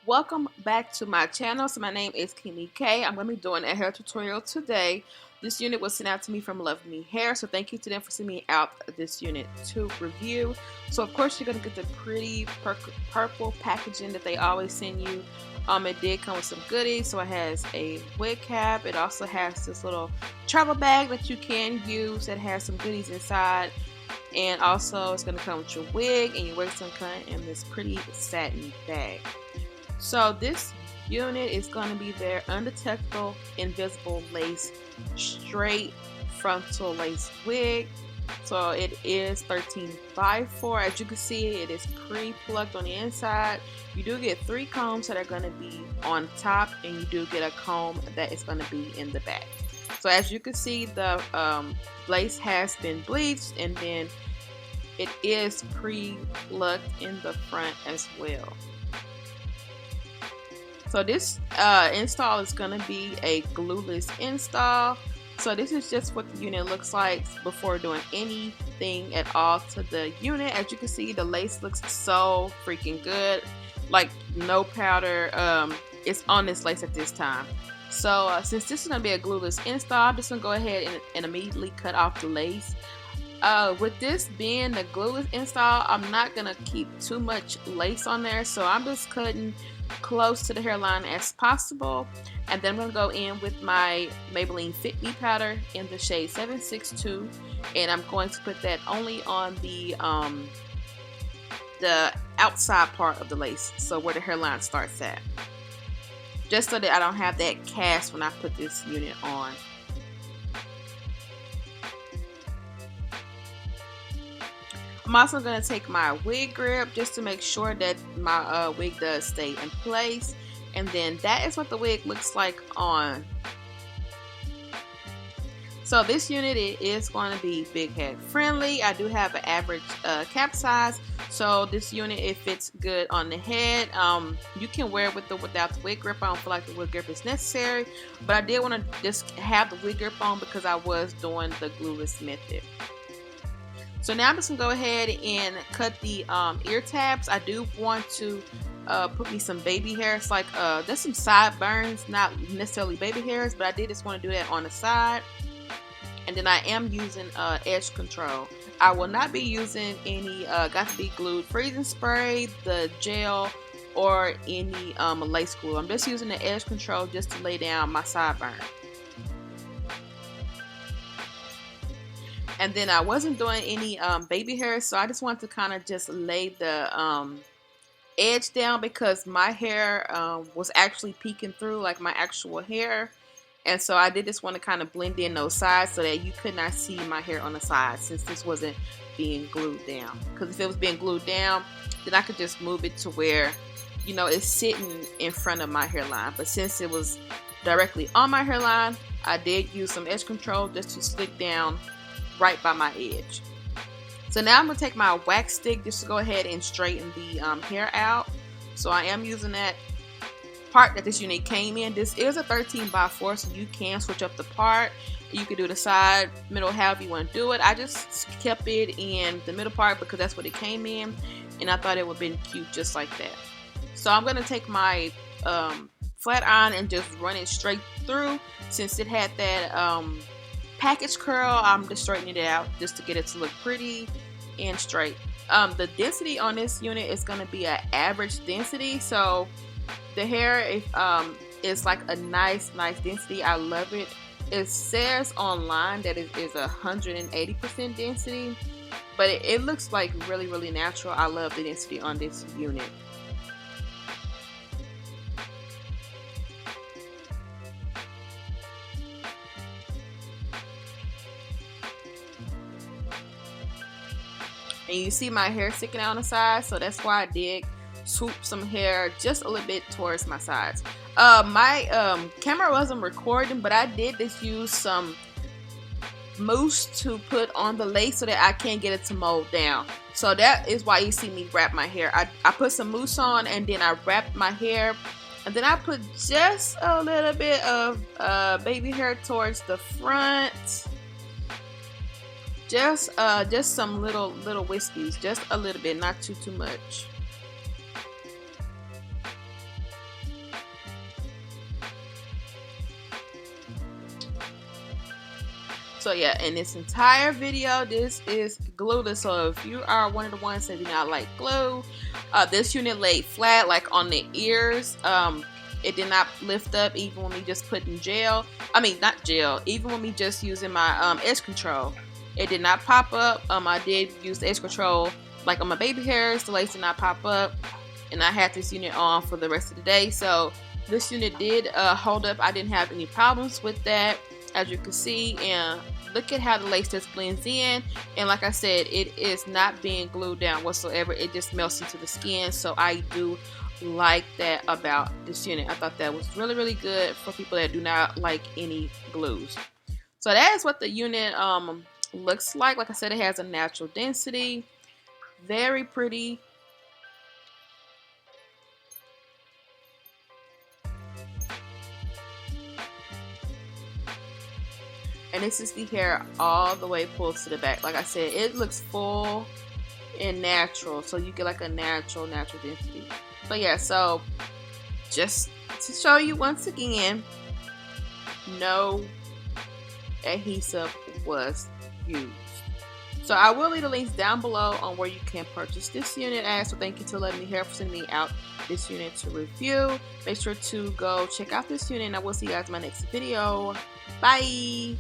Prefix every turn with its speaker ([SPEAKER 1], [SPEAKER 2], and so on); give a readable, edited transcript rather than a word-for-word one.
[SPEAKER 1] Welcome back to my channel. So my name is Keymee K. I'm going to be doing a hair tutorial today. This unit was sent out to me from Luvme Hair, so thank you to them for sending me out this unit to review. So of course you're going to get the pretty purple packaging that they always send you. It did come with some goodies. So it has a wig cap. It also has this little travel bag that you can use that has some goodies inside. And also it's going to come with your wig and your wig's going to come in this pretty satin bag. So this unit is going to be their Undetectable Invisible Lace Straight Frontal Lace Wig. So it is 13 by 4. As you can see, it is pre-plugged on the inside. You do get 3 combs that are going to be on top, and you do get a comb that is going to be in the back. So as you can see, the lace has been bleached, and then it is pre-plugged in the front as well. So this install is going to be a glueless install. So this is just what the unit looks like before doing anything at all to the unit. As you can see, the lace looks so freaking good. Like no powder is on this lace at this time. So since this is going to be a glueless install, I'm just going to go ahead and immediately cut off the lace. With this being the glueless install, I'm not going to keep too much lace on there. So I'm just cutting close to the hairline as possible, and then I'm going to go in with my Maybelline Fit Me powder in the shade 762, and I'm going to put that only on the outside part of the lace, so where the hairline starts at, just so that I don't have that cast when I put this unit on. I'm also going to take my wig grip just to make sure that my wig does stay in place. And then that is what the wig looks like on. So this unit is going to be big head friendly. I do have an average cap size. So this unit, it fits good on the head. You can wear it with or without the wig grip. I don't feel like the wig grip is necessary. But I did want to just have the wig grip on because I was doing the glueless method. So now I'm just going to go ahead and cut the ear tabs. I do want to put me some baby hairs. Like there's some sideburns, not necessarily baby hairs, but I did just want to do that on the side. And then I am using edge control. I will not be using any got to be glued freezing spray, the gel, or any lace glue. I'm just using the edge control just to lay down my sideburn. And then I wasn't doing any baby hairs, so I just wanted to kind of just lay the edge down because my hair was actually peeking through like my actual hair. And so I did just want to kind of blend in those sides so that you could not see my hair on the side since this wasn't being glued down. Because if it was being glued down, then I could just move it to where, you know, it's sitting in front of my hairline. But since it was directly on my hairline, I did use some edge control just to slick down right by my edge. So now I'm going to take my wax stick just to go ahead and straighten the hair out. So I am using that part that this unit came in. This is a 13 by 4, so you can switch up the part. You can do the side, middle, however you want to do it. I just kept it in the middle part because that's what it came in, and I thought it would have been cute just like that. So I'm going to take my flat iron and just run it straight through. Since it had that package curl, I'm just straightening it out just to get it to look pretty and straight. The density on this unit is going to be an average density, so the hair is like a nice density. I love it. It says online that it is 180% density, but it looks like really natural. I love the density on this unit. And you see my hair sticking out on the side, so that's why I did swoop some hair just a little bit towards my sides. My camera wasn't recording, but I did just use some mousse to put on the lace so that I can't get it to mold down. So that is why you see me wrap my hair. I put some mousse on, and then I wrapped my hair, and then I put just a little bit of baby hair towards the front. Just some little wispies, just a little bit, not too much. So yeah, in this entire video, this is glueless. So if you are one of the ones that do not like glue, this unit laid flat, like on the ears. It did not lift up even when we just put in gel. I mean, not gel, even when we just using my edge control. It did not pop up. I did use the edge control like on my baby hairs. The lace did not pop up. And I had this unit on for the rest of the day. So this unit did hold up. I didn't have any problems with that, as you can see. And look at how the lace just blends in. And like I said, it is not being glued down whatsoever. It just melts into the skin. So I do like that about this unit. I thought that was really, really good for people that do not like any glues. So that is what the unit looks like. Like I said, it has a natural density. Very pretty. And this is the hair all the way pulled to the back. Like I said, it looks full and natural. So you get like a natural density. But yeah, so just to show you once again, no adhesive was used. So I will leave the links down below on where you can purchase this unit at. So thank you to Let Me Hair for sending me out this unit to review. Make sure to go check out this unit, and I will see you guys in my next video. Bye!